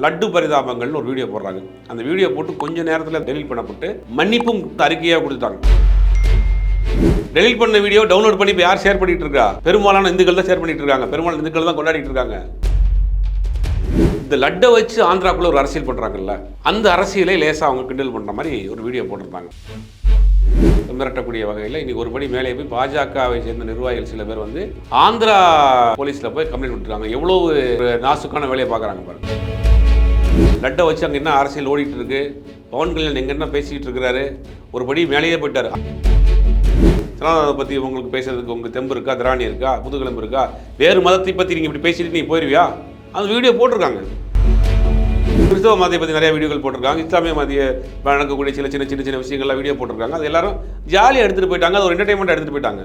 லட்டு பரிதாபங்கள்னு ஒரு வீடியோ போடுறாங்க. அந்த வீடியோ போட்டு கொஞ்ச நேரத்தில் டெலீட் பண்ணப்பட்டு மன்னிப்பும் அறிக்கையாக கொடுத்தாங்க. டெலீட் பண்ண வீடியோ டவுன்லோட் பண்ணி இப்போ யார் ஷேர் பண்ணிட்டு இருக்கா? பெரும்பாலான இந்துக்கள் தான் ஷேர் பண்ணிட்டு இருக்காங்க. பெரும்பாலான இந்துக்கள் தான் கொண்டாடிட்டு இருக்காங்க. இந்த லட்டை வச்சு ஆந்திராக்குள்ள ஒரு அரசியல் பண்றாங்கல்ல, அந்த அரசியலை லேசா அவங்க கிண்டல் பண்ற மாதிரி ஒரு வீடியோ போட்டிருந்தாங்க. மிரட்டக்கூடிய வகையில் இன்னைக்கு ஒரு படி மேலே போய் பாஜகவை சேர்ந்த நிர்வாகிகள் சில பேர் வந்து ஆந்திரா போலீஸ்ல போய் கம்ப்ளைண்ட் கொடுத்துருக்காங்க. எவ்வளவு ஒரு நாசுக்கான வேலையை பார்க்குறாங்க பாருங்க. லட்டை வச்சு அங்கே என்ன அரசியல் ஓடிட்டு இருக்கு, பவன் கல்யாண் எங்க என்ன பேசிக்கிட்டு இருக்கிறாரு, ஒரு படி மேலேயே போயிட்டாரு. சனாதனத்தை பற்றி உங்களுக்கு பேசுறதுக்கு உங்களுக்கு தெம்பு இருக்கா, திராணி இருக்கா, புதுகிழம்பு இருக்கா, வேறு மதத்தை பற்றி நீங்கள் இப்படி பேசிட்டு நீங்கள் போயிருவியா? அந்த வீடியோ போட்டிருக்காங்க. கிறிஸ்தவ மதத்தை பற்றி நிறைய வீடியோக்கள் போட்டிருக்காங்க. இஸ்லாமிய மதிய நடக்கக்கூடிய சின்ன சின்ன சின்ன சின்ன விஷயங்கள்லாம் வீடியோ போட்டிருக்காங்க. அது எல்லாரும் ஜாலியாக எடுத்துகிட்டு போயிட்டாங்க. அது ஒரு என்டர்டைன்மெண்ட் எடுத்துகிட்டு போயிட்டாங்க.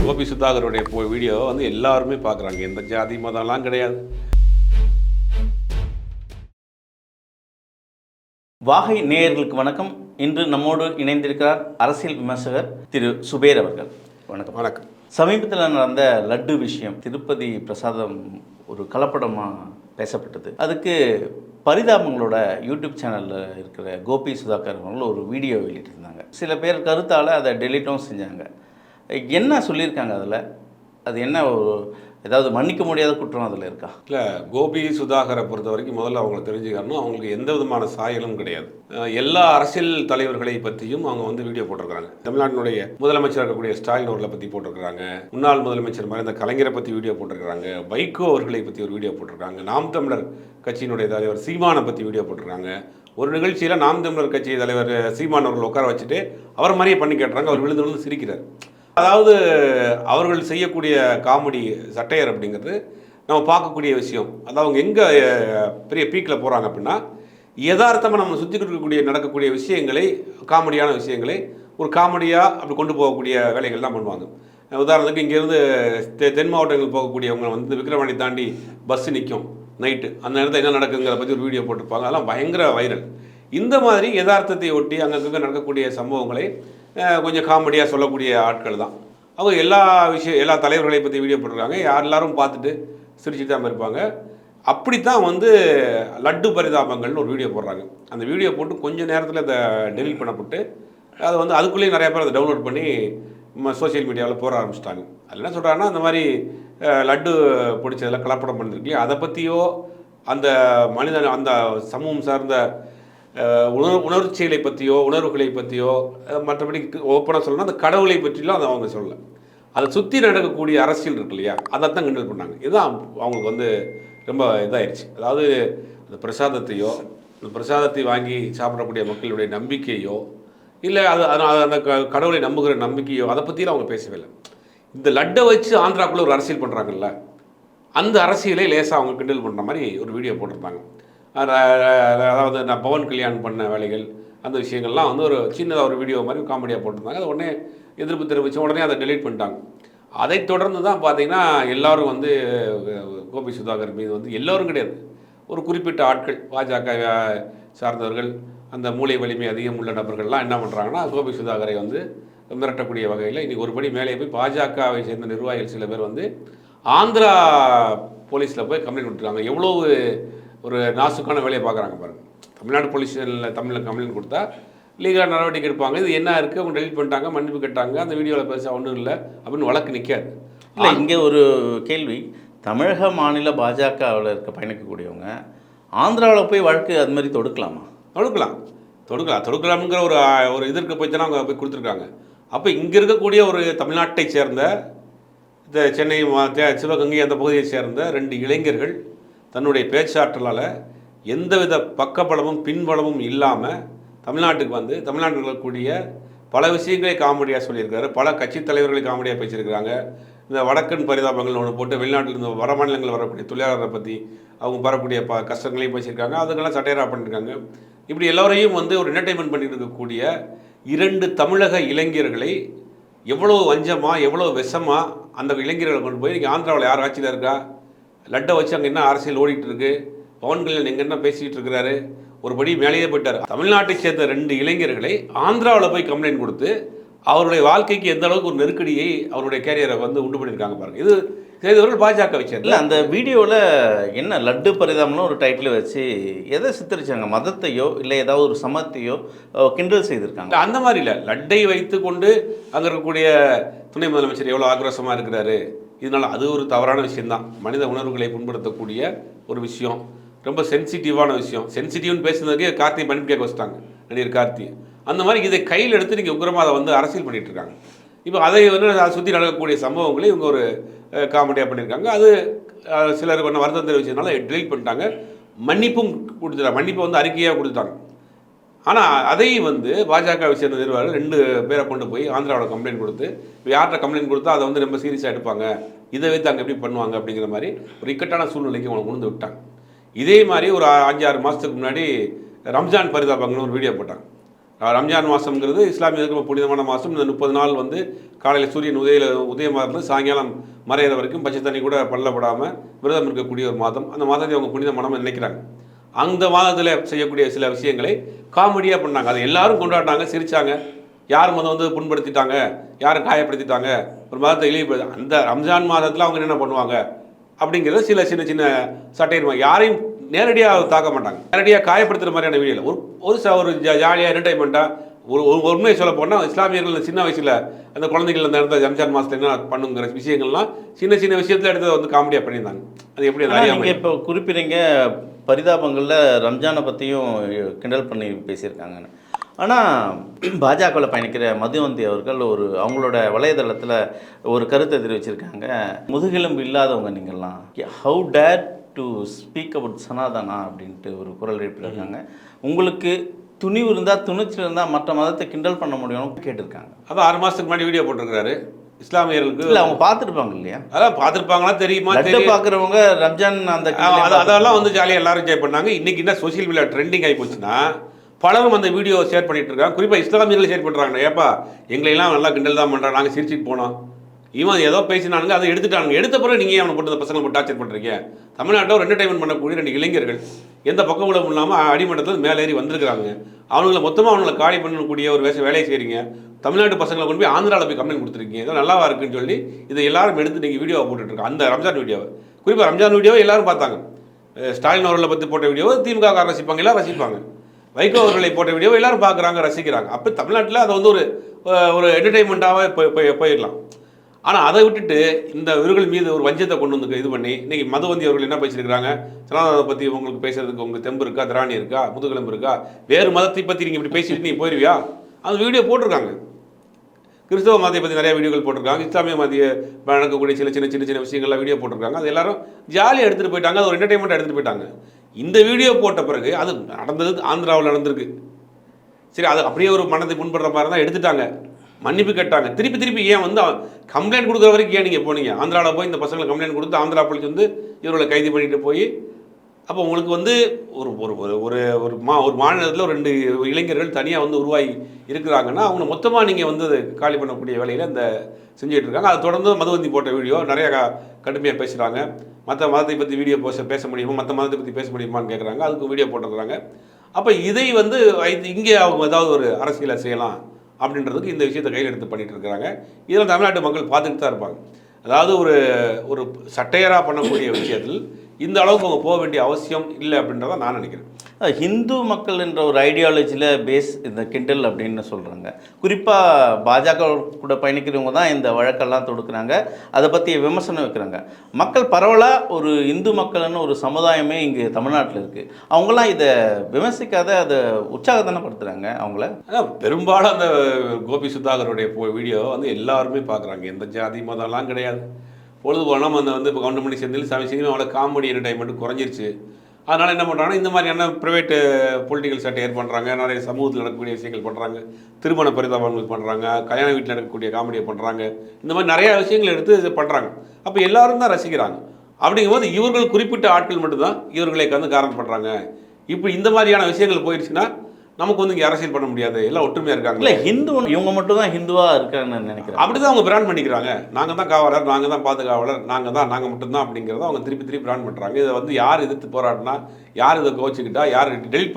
கோபி சுதாகருடைய வீடியோ வந்து எல்லாருமே பார்க்குறாங்க. எந்த ஜாதி மதம்லாம் கிடையாது. வாகை நேயர்களுக்கு வணக்கம். இன்று நம்மோடு இணைந்திருக்கிறார் அரசியல் விமர்சகர் திரு சுபேர் அவர்கள். வணக்கம். வணக்கம். சமீபத்தில் நடந்த லட்டு விஷயம், திருப்பதி பிரசாதம் ஒரு கலப்படமாக பேசப்பட்டது. அதுக்கு பரிதாபங்களோட யூடியூப் சேனலில் இருக்கிற கோபி சுதாகர் அவர்கள் ஒரு வீடியோ வெளியிட்டிருந்தாங்க. சில பேர் கருத்தால் அதை டெலிட்டும் செஞ்சாங்க. என்ன சொல்லியிருக்காங்க அதில்? அது என்ன ஒரு ஏதாவது மன்னிக்க முடியாத குற்றம் அதில் இருக்கா? இல்லை, கோபி சுதாகரை பொறுத்த வரைக்கும் முதல்ல அவங்களை தெரிஞ்சுக்கணும். அவங்களுக்கு எந்த விதமான சாயலும் கிடையாது. எல்லா அரசியல் தலைவர்களை பற்றியும் அவங்க வந்து வீடியோ போட்டிருக்கிறாங்க. தமிழ்நாட்டினுடைய முதலமைச்சர் இருக்கக்கூடிய ஸ்டாலின் அவர்களை பற்றி போட்டிருக்கிறாங்க. முன்னாள் முதலமைச்சர் மாதிரி இந்த கலைஞரை பற்றி வீடியோ போட்டிருக்கிறாங்க. வைகோ அவர்களை பற்றி ஒரு வீடியோ போட்டிருக்காங்க. நாம் தமிழர் கட்சியினுடைய தலைவர் சீமானை பற்றி வீடியோ போட்டிருக்காங்க. ஒரு நிகழ்ச்சியில் நாம் தமிழர் கட்சி தலைவர் சீமான் அவர்கள் உட்கார வச்சுட்டு அவர் மாதிரியே பண்ணி கேட்டுறாங்க. அவர் விழுந்து விழுந்து சிரிக்கிறார். அதாவது அவர்கள் செய்யக்கூடிய காமெடி சட்டையர் அப்படிங்கிறது நம்ம பார்க்கக்கூடிய விஷயம். அதாவது அவங்க எங்கே பெரிய பீக்கில் போகிறாங்க அப்படின்னா, யதார்த்தமாக நம்ம சுற்றிக்கிட்டு இருக்கக்கூடிய நடக்கக்கூடிய விஷயங்களை, காமெடியான விஷயங்களை ஒரு காமெடியாக அப்படி கொண்டு போகக்கூடிய வேலைகள் தான் பண்ணுவாங்க. உதாரணத்துக்கு இங்கேருந்து தென் மாவட்டங்கள் போகக்கூடியவங்க வந்து விக்கிரவாண்டி தாண்டி பஸ் நிற்கும் நைட்டு. அந்த நேரத்தில் என்ன நடக்குங்கிறத பற்றி ஒரு வீடியோ போட்டிருப்பாங்க. அதெல்லாம் பயங்கர வைரல். இந்த மாதிரி யதார்த்தத்தை ஒட்டி அங்கங்கே நடக்கக்கூடிய சம்பவங்களை கொஞ்சம் காமெடியாக சொல்லக்கூடிய ஆட்கள் தான் அவங்க. எல்லா தலைவர்களை பற்றி வீடியோ போட்டிருக்காங்க. எல்லாரும் பார்த்துட்டு சிரிச்சுட்டு தான் இருப்பாங்க. அப்படித்தான் வந்து லட்டு பரிதாபங்கள்னு ஒரு வீடியோ போடுறாங்க. அந்த வீடியோ போட்டு கொஞ்சம் நேரத்தில் அதை டெலீட் பண்ணப்பட்டு அதை வந்து அதுக்குள்ளேயே நிறைய பேர் அதை டவுன்லோட் பண்ணி சோசியல் மீடியாவில் போட ஆரம்பிச்சிட்டாங்க. அதில் என்ன சொல்கிறாங்கன்னா, அந்த மாதிரி லட்டு பிடிச்சதில் கலப்படம் பண்ணிருக்கலையே அதை பற்றியோ, அந்த மனிதன் அந்த சமூகம் சார்ந்த உணர்ச்சிகளை பற்றியோ, உணர்வுகளை பற்றியோ, மற்றபடி ஓப்பனாக சொல்லணும்னா அந்த கடவுளை பற்றிலாம் அதை அவங்க சொல்லலை. அதை சுற்றி நடக்கக்கூடிய அரசியல் இருக்கு இல்லையா, அதை தான் கிண்டல் பண்ணாங்க. இதுதான் அவங்களுக்கு வந்து ரொம்ப இதாகிடுச்சு. அதாவது அந்த பிரசாதத்தையோ, அந்த பிரசாதத்தை வாங்கி சாப்பிடக்கூடிய மக்களுடைய நம்பிக்கையோ, இல்லை அந்த கடவுளை நம்புகிற நம்பிக்கையோ, அதை பற்றிலாம் அவங்க பேசவே இல்லை. இந்த லட்டை வச்சு ஆந்திராக்குள்ளே ஒரு அரசியல் பண்ணுறாங்கல்ல, அந்த அரசியலை லேசாக அவங்க கிண்டல் பண்ணுற மாதிரி ஒரு வீடியோ போட்டிருந்தாங்க. அதாவது நான் பவன் கல்யாண் பண்ண வேலைகள், அந்த விஷயங்கள்லாம் வந்து ஒரு சின்னதாக ஒரு வீடியோ மாதிரி காமெடியாக போட்டிருந்தாங்க. அது உடனே எதிர்ப்பு தெரிவித்து உடனே அதை டெலீட் பண்ணிட்டாங்க. அதை தொடர்ந்து தான் பார்த்தீங்கன்னா எல்லாரும் வந்து கோபி சுதாகர் மீது வந்து எல்லோரும் கிடையாது, ஒரு குறிப்பிட்ட ஆட்கள், பாஜக சார்ந்தவர்கள், அந்த மூளை வலிமை அதிகம் உள்ள நபர்கள்லாம் என்ன பண்ணுறாங்கன்னா, கோபி சுதாகரை வந்து மிரட்டக்கூடிய வகையில் இன்றைக்கி ஒரு படி மேலே போய் பாஜகவை சேர்ந்த நிர்வாகிகள் சில பேர் வந்து ஆந்திரா போலீஸில் போய் கம்ப்ளைண்ட் கொடுத்துருக்காங்க. எவ்வளவு ஒரு நாசுக்கான வேலையை பார்க்குறாங்க பாருங்கள். தமிழ்நாடு போலீஸில் தமிழில் கம்ப்ளைண்ட் கொடுத்தா லீகலாக நடவடிக்கை எடுப்பாங்க. இது என்ன இருக்குது, அவங்க டெலிட் பண்ணிட்டாங்க, மன்னிப்பு கேட்டாங்க, அந்த வீடியோவில் பெருசாக ஒன்றும் இல்லை அப்படின்னு வழக்கு நிற்காது. இல்லை, இங்கே ஒரு கேள்வி. தமிழக மாநில பாஜகவில் இருக்க பயணிக்கக்கூடியவங்க ஆந்திராவில் போய் வழக்கு அது மாதிரி தொடுக்கலாம்ங்கிற ஒரு இதற்கு போய் தானே அவங்க போய் கொடுத்துருக்காங்க. அப்போ இங்கே இருக்கக்கூடிய ஒரு தமிழ்நாட்டை சேர்ந்த, இந்த சென்னை சிவகங்கை அந்த பகுதியை சேர்ந்த 2 இளைஞர்கள் தன்னுடைய பேச்சாற்றலால் எந்தவித பக்கபலமும் பின்பலமும் இல்லாமல் தமிழ்நாட்டுக்கு வந்து தமிழ்நாட்டில் இருக்கக்கூடிய பல விஷயங்களை காமெடியாக சொல்லியிருக்காரு. பல கட்சி தலைவர்களை காமெடியாக பேசியிருக்கிறாங்க. இந்த வடக்கன் பரிதாபங்கள் ஒன்று போட்டு வெளிநாட்டிலிருந்து வட மாநிலங்கள் வரக்கூடிய தொழிலாளரை பற்றி அவங்க வரக்கூடிய கஷ்டங்களையும் பேசியிருக்காங்க. அதுக்கெல்லாம் சட்டையராக பண்ணியிருக்காங்க. இப்படி எல்லோரையும் வந்து ஒரு என்டர்டைன்மெண்ட் பண்ணிட்டு இருக்கக்கூடிய 2 தமிழக இளைஞர்களை எவ்வளோ வஞ்சமாக, எவ்வளோ விஷமாக அந்த இளைஞர்களை கொண்டு போய் இன்றைக்கி ஆந்திராவில் யார் ஆட்சியில் இருக்கா, லட்டை வச்சு அங்கே என்ன அரசியல் ஓடிட்டு இருக்கு, பவன் கல்யாண் எங்கே என்ன பேசிக்கிட்டு இருக்கிறாரு, ஒரு படி மேலேயே போயிட்டார். தமிழ்நாட்டை சேர்ந்த 2 இளைஞர்களை ஆந்திராவில் போய் கம்ப்ளைண்ட் கொடுத்து அவருடைய வாழ்க்கைக்கு எந்த அளவுக்கு ஒரு நெருக்கடியை, அவருடைய கேரியரை வந்து உண்டு பண்ணியிருக்காங்க பாருங்கள். இது செய்தவர்கள் பாஜகவை சேர்ந்த. இல்லை, அந்த வீடியோவில் என்ன லட்டு பரிதாபம்னு ஒரு டைட்டில் வச்சு எதை சித்தரிச்சாங்க? மதத்தையோ இல்லை ஏதாவது ஒரு சமத்தையோ கிண்டல் செய்திருக்காங்க? அந்த மாதிரி இல்லை, லட்டை வைத்து கொண்டு அங்கே இருக்கக்கூடிய துணை முதலமைச்சர் எவ்வளோ ஆக்ரோஷமாக இருக்கிறாரு, இதனால் அது ஒரு தவறான விஷயம்தான். மனித உணர்வுகளை புண்படுத்தக்கூடிய ஒரு விஷயம், ரொம்ப சென்சிட்டிவான விஷயம். சென்சிட்டிவ்னு பேசுனதுக்கே கார்த்தி மன்னிப்பு கேட்க வச்சுட்டாங்க, நடிகர் கார்த்தி. அந்த மாதிரி இதை கையில் எடுத்து நீங்கள் உக்கிரமாக அதை வந்து அரசியல் பண்ணிகிட்டு இருக்காங்க. இப்போ அதை வந்து அதை சுற்றி நடக்கக்கூடிய சம்பவங்களை இவங்க ஒரு காமெடியாக பண்ணியிருக்காங்க. அது சிலருக்கு ஒன்று வருத்தம் தெரிவிச்சதுனால டெலீட் பண்ணிட்டாங்க. மன்னிப்பும் கொடுத்துட்டாங்க, மன்னிப்பை வந்து அறிக்கையாக கொடுத்துட்டாங்க. ஆனால் அதை வந்து பாஜகவை சேர்ந்த நிர்வாகிகள் 2 பேரை கொண்டு போய் ஆந்திராவில் கம்ப்ளைண்ட் கொடுத்து, யார்கிட்ட கம்ப்ளைண்ட் கொடுத்தா அதை வந்து ரொம்ப சீரியஸாக எடுப்பாங்க, இதை வைத்து அங்கே எப்படி பண்ணுவாங்க அப்படிங்கிற மாதிரி ஒரு இக்கட்டான சூழ்நிலைக்கு அவங்களை கொண்டு விட்டாங்க. இதே மாதிரி ஒரு 5-6 மாதத்துக்கு முன்னாடி ரம்ஜான் பரிதாபங்கள்னு ஒரு வீடியோ போட்டாங்க. ரம்ஜான் மாதம்ங்கிறது இஸ்லாமியர்களுக்கு ரொம்ப புனிதமான மாதம். இந்த 30 நாள் வந்து காலையில் சூரியன் உதயமாக இருந்து சாயங்காலம் மறையிற வரைக்கும் பச்சை தண்ணி கூட பல்லப்படாமல் விரதம் இருக்கக்கூடிய ஒரு மாதம். அந்த மாதத்தை அவங்க புனித மனமாக நினைக்கிறாங்க. அந்த மாதத்தில் செய்யக்கூடிய சில விஷயங்களை காமெடியாக பண்ணாங்க. அதை எல்லாரும் கொண்டாடினாங்க, சிரித்தாங்க. யார் மதம் வந்து புண்படுத்திட்டாங்க, யாரும் காயப்படுத்திட்டாங்க, ஒரு மதத்தை இழிவுபடுத்த, அந்த ரம்ஜான் மாதத்தில் அவங்க என்ன பண்ணுவாங்க அப்படிங்கிறத சில சின்ன சின்ன சட்டையை யாரையும் நேரடியாக தாக்க மாட்டாங்க, நேரடியாக காயப்படுத்துகிற மாதிரியான வீடியோவில் ஒரு ஜாலியாக என்டர்டைன்மெண்ட்டாக ஒரு உண்மையை சொல்ல போனால் இஸ்லாமியர்கள் சின்ன வயசில் அந்த குழந்தைகள் அந்த இடத்துல ரம்ஜான் மாதத்தில் என்ன பண்ணுங்கிற விஷயங்கள்லாம் சின்ன சின்ன விஷயத்தில் எடுத்து வந்து காமெடியாக பண்ணியிருந்தாங்க. அது எப்படி நீங்கள் இப்போ குறிப்பிடுறீங்க பரிதாபங்களில் ரம்ஜானை பற்றியும் கிண்டல் பண்ணி பேசியிருக்காங்கன்னு. ஆனால் பாஜகவில் பயணிக்கிற மதுவந்தி அவர்கள் அவங்களோட வலைதளத்தில் ஒரு கருத்தை தெரிவிச்சிருக்காங்க. முதுகெலும்பு இல்லாதவங்க நீங்கள்லாம், how dare to speak about சனாதனா அப்படின்ட்டு ஒரு குரல் எழுப்பியிருக்காங்க. உங்களுக்கு துணிவு இருந்தால், துணிச்சல் இருந்தால் மற்ற மதத்தை கிண்டல் பண்ண முடியும்னு கேட்டிருக்காங்க. அதான் 6 மாதத்துக்கு முன்னாடி வீடியோ போட்டிருக்கிறாரு. இஸ்லாமியர்களுக்கு இல்லை, அவங்க பார்த்துருப்பாங்க இல்லையா? அதான் பார்த்துருப்பாங்களா தெரியுமா? பார்க்குறவங்க ரம்ஜான் அந்த அதெல்லாம் வந்து ஜாலியாக எல்லாரும் என்ஜாய் பண்ணாங்க. இன்றைக்கி என்ன சோசியல் மீடியா ட்ரெண்டிங் ஆகி போச்சுன்னா பலரும் அந்த வீடியோ ஷேர் பண்ணிட்டு இருக்காங்க. குறிப்பாக இஸ்லாமியர்கள் ஷேர் பண்ணுறாங்க. ஏப்பா எங்களையெல்லாம் நல்லா கிண்டல் தான் பண்ணுறாங்க, நாங்கள் சிரிச்சிட்டு போனோம், இவன் ஏதோ பேசினானுங்க, அதை எடுத்துட்டானுங்க, எடுத்த பிறகு நீங்கள் அவனை போட்டு பசங்களை போட்டு டார்ச்சர் பண்ணுறீங்க. தமிழ்நாட்டில் ஒரு என்டர்டைன்மெண்ட் பண்ணக்கூடிய 2 இளைஞர்கள் எந்த பக்கங்களும் இல்லாமல் அடிமட்டத்தில் மேலேறி வந்திருக்கிறாங்க. அவங்களை மொத்தமாக அவங்களை காலி பண்ணக்கூடிய ஒரு வேலையை செய்கிறீங்க. தமிழ்நாட்டு பசங்களை கொண்டு போய் ஆந்திராவில் போய் கம்ப்ளைண்ட் கொடுத்துருக்கீங்க, ஏதோ நல்லாவா இருக்குன்னு சொல்லி இதை எல்லாரும் எடுத்து நீங்கள் வீடியோவை போட்டுட்ருக்காங்க. அந்த ரம்ஜான் வீடியோவை, குறிப்பாக ரம்ஜான் வீடியோவை எல்லாரும் பார்த்தாங்க. ஸ்டாலின் அவர்களை பற்றி போட்ட வீடியோவை திமுக ரசிப்பாங்க, எல்லாம் ரசிப்பாங்க. வைகோ அவர்களை போட்ட வீடியோவை எல்லாரும் பார்க்குறாங்க, ரசிக்கிறாங்க. அப்போ தமிழ்நாட்டில் அதை வந்து ஒரு என்டர்டைன்மெண்ட்டாகவே போயிடலாம். ஆனால் அதை விட்டுட்டு இந்த இவர்கள் மீது ஒரு வஞ்சத்தை கொண்டு வந்து இது பண்ணி இன்றைக்கி மதுவந்தி அவர்கள் என்ன பேசியிருக்கிறாங்க, சனாதனத்தை பற்றி உங்களுக்கு பேசுறதுக்கு உங்களுக்கு தெம்பு இருக்கா, திராணி இருக்கா, முதுகெலும்பு இருக்கா, வேறு மதத்தை பற்றி நீங்கள் இப்படி பேசிட்டு நீங்கள் போயிடுவியா? அந்த வீடியோ போட்டிருக்காங்க. கிறிஸ்தவ மதத்தை பற்றி நிறைய வீடியோக்கள் போட்டிருக்காங்க. இஸ்லாமிய மதிய நடக்கக்கூடிய சின்ன சின்ன விஷயங்கள்லாம் வீடியோ போட்டிருக்காங்க. அது எல்லாரும் ஜாலியாக எடுத்துகிட்டு போயிட்டாங்க, அது ஒரு என்டர்டைன்மெண்ட்டாக எடுத்துகிட்டு போயிட்டாங்க. இந்த வீடியோ போட்ட பிறகு அது நடந்தது ஆந்திராவில் நடந்திருக்கு. சரி, அது அப்படியே ஒரு மனதை புண்படுற மாதிரி தான் எடுத்துட்டாங்க, மன்னிப்பு கேட்டாங்க. திருப்பி ஏன் வந்து கம்ப்ளைண்ட் கொடுக்குற வரைக்கும் ஏன் நீங்கள் போனீங்க? ஆந்திராவில் போய் இந்த பசங்களை கம்ப்ளைண்ட் கொடுத்து ஆந்திரா போலீஸ் வந்து இவர்களை கைது பண்ணிட்டு போய், அப்போ உங்களுக்கு வந்து ஒரு மாநிலத்தில் ஒரு 2 இளைஞர்கள் தனியாக வந்து உருவாகி இருக்கிறாங்கன்னா அவங்க மொத்தமாக நீங்கள் வந்து காலி பண்ணக்கூடிய வேலையில் இந்த செஞ்சுட்டு இருக்காங்க. அதை தொடர்ந்து மதுவந்தி போட்ட வீடியோ நிறையா கடுமையாக பேசுகிறாங்க. மற்ற மதத்தை பற்றி வீடியோ பேச முடியுமா, மற்ற மதத்தை பற்றி பேச முடியுமான்னு கேட்குறாங்க. அதுக்கு வீடியோ போட்டுருக்குறாங்க. அப்போ இதை வந்து இங்கே அவங்க ஏதாவது ஒரு அரசியலை செய்யலாம் அப்படின்றதுக்கு இந்த விஷயத்தை கையில் எடுத்து பண்ணிகிட்டு இருக்கிறாங்க. இதில் தமிழ்நாட்டு மக்கள் பார்த்துட்டு தான் இருப்பாங்க. அதாவது ஒரு சட்டையராக பண்ணக்கூடிய விஷயத்தில் இந்த அளவுக்கு அவங்க போக வேண்டிய அவசியம் இல்லை அப்படின்றத நான் நினைக்கிறேன். ஹிந்து மக்கள் என்ற ஒரு ஐடியாலஜியில் பேஸ் இந்த கிண்டல் அப்படின்னு சொல்கிறாங்க. குறிப்பாக பாஜக கூட பயணிக்கிறவங்க தான் இந்த வழக்கெல்லாம் தொடுக்கிறாங்க, அதை பற்றி விமர்சனம் வைக்கிறாங்க. மக்கள் பரவலாக ஒரு இந்து மக்கள்னு ஒரு சமுதாயமே இங்கே தமிழ்நாட்டில் இருக்குது. அவங்களாம் இதை விமர்சிக்காத அதை உற்சாகத்தானப்படுத்துகிறாங்க. அவங்கள பெரும்பாலும் அந்த கோபி சுதாகருடைய வீடியோ வந்து எல்லாருமே பார்க்குறாங்க. எந்த ஜாதி மதம்லாம் கிடையாது. பொழுது போனால் வந்து இப்போ கவுண்டமணி செந்தில் சினிமாவோட காமெடி என்டர்டைன்மெண்ட் குறைஞ்சிருச்சு. அதனால் என்ன பண்ணுறாங்கன்னா இந்த மாதிரியான ப்ரைவேட்டு பொலிட்டிக்கல் சட்டையர் பண்ணுறாங்க, நிறைய சமூகத்தில் நடக்கக்கூடிய விஷயங்கள் பண்ணுறாங்க, திருமண பரிதாபங்கள் பண்ணுறாங்க, கல்யாண வீட்டில் நடக்கக்கூடிய காமெடியை பண்ணுறாங்க, இந்த மாதிரி நிறையா விஷயங்கள் எடுத்து இது பண்ணுறாங்க. அப்போ எல்லாரும் தான் ரசிக்கிறாங்க. அப்படிங்கும்போது இவர்கள் குறிப்பிட்ட ஆட்கள் மட்டும்தான் இவர்களை வந்து காரணம் பண்ணுறாங்க. இப்போ இந்த மாதிரியான விஷயங்கள் போயிடுச்சுன்னா நமக்கு வந்து இங்கே அரசியல் பண்ண முடியாது, எல்லாம் ஒற்றுமையாக இருக்காங்க. இல்லை, ஹிந்து இவங்க மட்டும் தான் ஹிந்துவாக இருக்காங்கன்னு நினைக்கிறேன். அப்படி தான் அவங்க பிராண்ட் பண்ணிக்கிறாங்க. நாங்கள் தான் காவலர், நாங்கள் தான் பாதுகாவலர், நாங்கள் மட்டும்தான் அப்படிங்கிறத அவங்க திருப்பி பிராண்ட் பண்ணுறாங்க. இதை வந்து யார் எதிர்த்து போராடினா, யார் இதை கோச்சிக்கிட்டா, யார் டெலிட்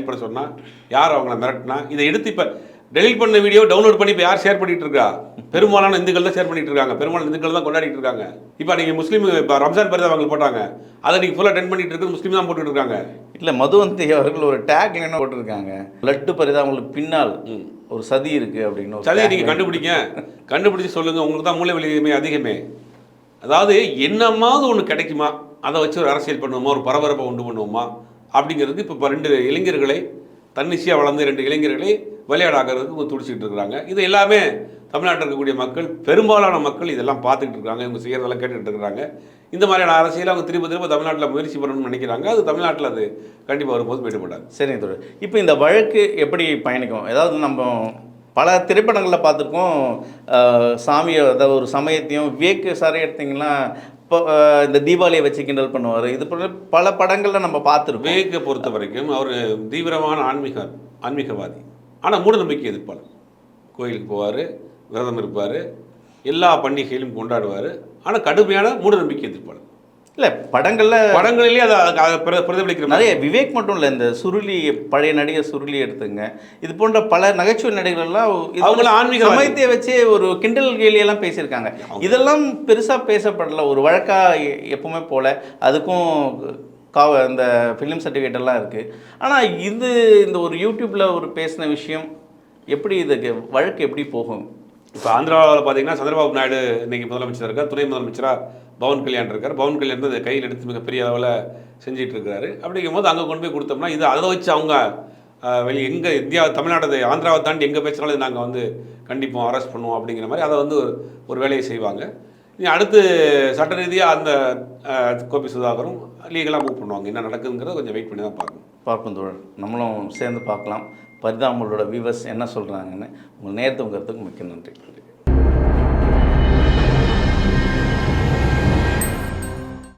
பண்ண சொன்னால், யார் அவங்கள மிரட்டினா, இதை எடுத்து இப்போ டெலிட் பண்ண வீடியோ டவுன்லோட் பண்ணி இப்போ யார் ஷேர் பண்ணிட்டு இருக்கா? பெரும்பாலான இந்துக்கள் தான் ஷேர் பண்ணிட்டு இருக்காங்க, பெரும்பாலான இந்துக்கள் தான் கொண்டாடிட்டு இருக்காங்க. இப்போ நீங்கள் முஸ்லீம் இப்போ ரம்ஜான் பரிதா அவங்க போட்டாங்க, அதை நீங்கள் ஃபுல்லாக டென் பண்ணிட்டு இருக்குது முஸ்லீம் தான் போட்டுட்டு இருக்காங்க. இல்லை, மதுவந்தி அவர்கள் ஒரு டேக் என்ன போட்டிருக்காங்க, லட்டு பரிதாபங்களுக்கு பின்னால் ஒரு சதி இருக்கு அப்படின்னு. சதியை நீங்கள் கண்டுபிடிச்சு சொல்லுங்க, உங்களுக்கு தான் மூளை வலிமை அதிகமே. அதாவது என்னமாவது ஒன்று கிடைக்குமா, அதை வச்சு ஒரு அரசியல் பண்ணுவோமா, ஒரு பரபரப்பை உண்டு பண்ணுவோமா அப்படிங்கிறதுக்கு இப்போ 2 இளைஞர்களை தன்னிச்சையாக வளர்ந்த 2 இளைஞர்களை விளையாடாகிறதுக்கு துடிச்சிட்டு இருக்கிறாங்க. இது எல்லாமே தமிழ்நாட்டில் இருக்கக்கூடிய மக்கள், பெரும்பாலான மக்கள் இதெல்லாம் பார்த்துக்கிட்டு இருக்காங்க, இவங்க செய்கிறதெல்லாம் கேட்டுக்கிட்டு இருக்கிறாங்க. இந்த மாதிரியான அரசியலை அவங்க திரும்ப தமிழ்நாட்டில் முயற்சி பண்ணணும்னு நினைக்கிறாங்க. அது தமிழ்நாட்டில் அது கண்டிப்பாக வரும்போது போயிடப்படாது. சரிங்க தோழர். இப்போ இந்த வழக்கு எப்படி பயணிக்கும்? ஏதாவது நம்ம பல திரைப்படங்களில் பார்த்துருக்கோம், சாமியை அதாவது ஒரு சமயத்தையும் விவேக் சாரை எடுத்திங்கன்னா இப்போ இந்த தீபாவளியை வச்சு கிண்டல் பண்ணுவார். இது போல பல படங்களில் நம்ம பார்த்துருக்கோம். விவேக்கை பொறுத்த வரைக்கும் அவர் தீவிரமான ஆன்மீகவாதி, ஆனால் மூட நம்பிக்கை எதிர்ப்பாளர். கோயிலுக்கு போவார், விரதம் இருப்பார், எல்லா பண்டிகைகளும் கொண்டாடுவார், ஆனால் கடுமையான மூட நம்பிக்கை எதிர்ப்பாளர். இல்லை, படங்களிலே அதை பிரதிபலிக்கிற நிறைய விவேக் மட்டும் இல்லை, இந்த சுருளி, பழைய நடிகர் சுருளி எடுத்துங்க, இது போன்ற பல நகைச்சுவை நடிகர்கள்லாம் அவங்களாம் ஆன்மீக சமயத்தை வச்சு ஒரு கிண்டல் கேலியெல்லாம் பேசியிருக்காங்க. இதெல்லாம் பெருசாக பேசப்படல, ஒரு வழக்காக எப்பவுமே போல. அதுக்கும் இந்த ஃபிலிம் சர்டிஃபிகேட் எல்லாம் இருக்குது. ஆனால் இந்த ஒரு யூடியூப்பில் ஒரு பேசின விஷயம் எப்படி, இதுக்கு வழக்கு எப்படி போகும்? இப்போ ஆந்திராவில் பார்த்தீங்கன்னா சந்திரபாபு நாயுடு இன்றைக்கி முதலமைச்சர் இருக்கார், துணை முதலமைச்சராக பவன் கல்யாண் இருக்கார். பவன் கல்யாண் வந்து கையில் எடுத்து மிகப்பெரிய அளவில் செஞ்சிட்டு இருக்காரு. அப்படிங்கும்போது அங்கே கொண்டு போய் கொடுத்தோம்னா இது அதை வச்சு அவங்க வெளியே எங்கே இந்தியா தமிழ்நாடு ஆந்திராவை தாண்டி எங்கே பேசினாலும் நாங்கள் வந்து கண்டிப்போம், அரெஸ்ட் பண்ணுவோம் அப்படிங்கிற மாதிரி அதை வந்து ஒரு வேலையை செய்வாங்க. இனி அடுத்து சட்ட ரீதியாக அந்த கோபி சுதாகரும் லீகலாக மூவ் பண்ணுவாங்க. என்ன நடக்குதுங்கிறத கொஞ்சம் வெயிட் பண்ணி தான் பார்ப்போம் தோழர். நம்மளும் சேர்ந்து பார்க்கலாம் பரிதாபங்களோட வியூவர்ஸ் என்ன சொல்கிறாங்கன்னு. உங்கள் நேரத்தை உங்கிறதுக்கு மிக்க நன்றி.